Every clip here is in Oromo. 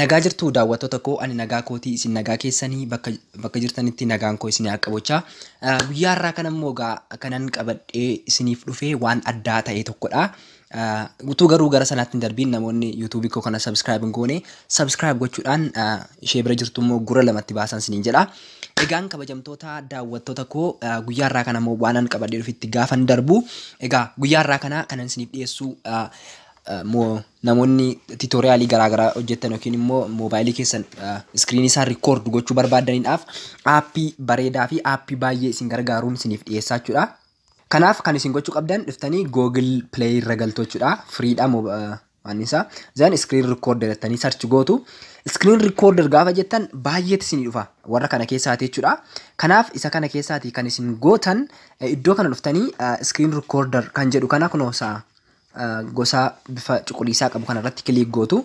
nagaa jirtu daawwattoota koo ani nagaa kootii isin nagaa keessanii bakka jirtanitti nagaan koo isin qaqqabachaa guyyaa har'aa kana immoo kanan qabadhee isiniif dhufee waan addaa ta'e tokkodha. Utuu garuu gara sanaatti hin darbiin namoonni YouTube koo kana subscribe hin goone subscribe gochuudhaan ishee bira jirtu immoo gura lamatti baasan isiniin jedha. Egaan kabajamtoota daawwattoota koo guyyaa har'aa kana immoo waanan qabadhee dhufitti gaafan darbu egaa guyyaa har'aa kana kanan isiniif dhiyeessu namoonni tutorialii garaagaraa hojjetan yookiin immoo moobaayilii keessan iskiriinii isaa record gochuu barbaadaniidhaaf aappii bareedaa fi aappii baay'ee isin gargaaruun isiniif dhiyeessaa jechuudha. Kanaaf kan isin gochuu qabdan dhuftanii Google Play irra galtu jechuudha. Freedha waan isaa zan screen recorder jettanii search gootu. Screen recorder gaafa jettan baay'eetti isin dhufa warra kana keessaati jechuudha. Kanaaf isa kana keessaati kan isin gootan iddoo kana dhuftanii screen recorder kan jedhu kana kunoosaa gosa bifa cuquliisaa qabu kanarratti kilik gootu.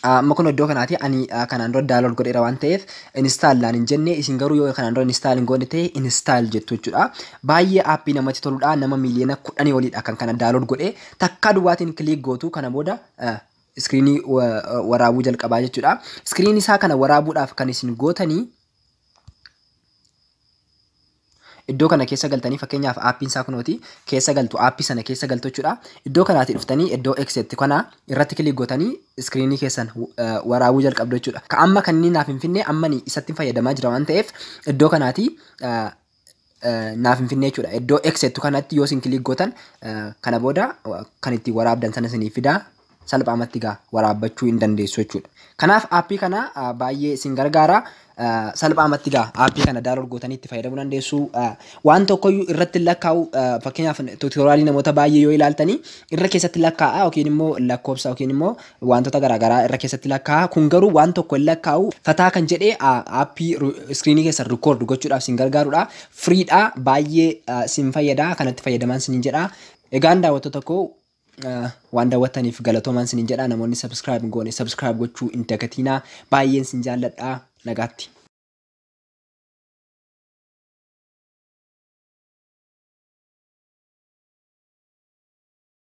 Amma kun iddoo kanaati ani kanaan dura download godheera waan ta'eef install laan hin jenne isin garuu yoo kanaan dura install hin goone ta'e install jettu jechuudha. Baay'ee aappii namatti toludha. Nama miliyoona 10 oliidha kan kana download godhee takka duwwaatiin kilik gootu kana booda iskiriinii waraabuu jalqabaa jechuudha. Iskiriinii isaa kana waraabuudhaaf kan isin gootanii iddoo kana keessa galtanii fakkeenyaaf aappiin isaa kunooti keessa galtu aappii sana keessa galtu jechuudha. Iddoo kanaatti dhuftanii iddoo exit kana irratti kilik gootanii iskiriinii keessan waraabuu jalqabdu jechuudha. Ka amma kanneen naaf hin finne ammani isatti fayyadamaa jira waan ta'eef iddoo kanaatti naaf hin finne jechuudha. Iddoo exit kanatti yoo isin kilik gootan kana booda kan itti waraabdan sana isinii fida salphaamatti waraabbachuu hin dandeessu jechuudha. Kanaaf aappii kana baay'ee isin gargaara. Salphaamatti aappii kana download gootanii itti fayyadamuu dandeessu. Waan tokkoyyuu irratti lakkaa'u fakkeenyaaf tutorialii namoota baay'ee yoo ilaaltanii irra keessatti lakkaa'a yookiin immoo lakkoofsa yookiin immoo wantoota garaagaraa irra keessatti lakkaa'a. Kun garuu waan tokko hin lakkaa'u fataa kan jedhee aappii iskiriinii keessan record gochuudhaaf isin gargaarudha. Freedha baay'ee isin fayyada kanatti fayyadamaan isiniin jedha. Egaan daawwattoota koo waan daawwattaniif galatoomaan isiniin jedha. Namoonni subscribe goone subscribe gochuu hin dagatinaa. Baay'een isin jaalladha. Nagaatti.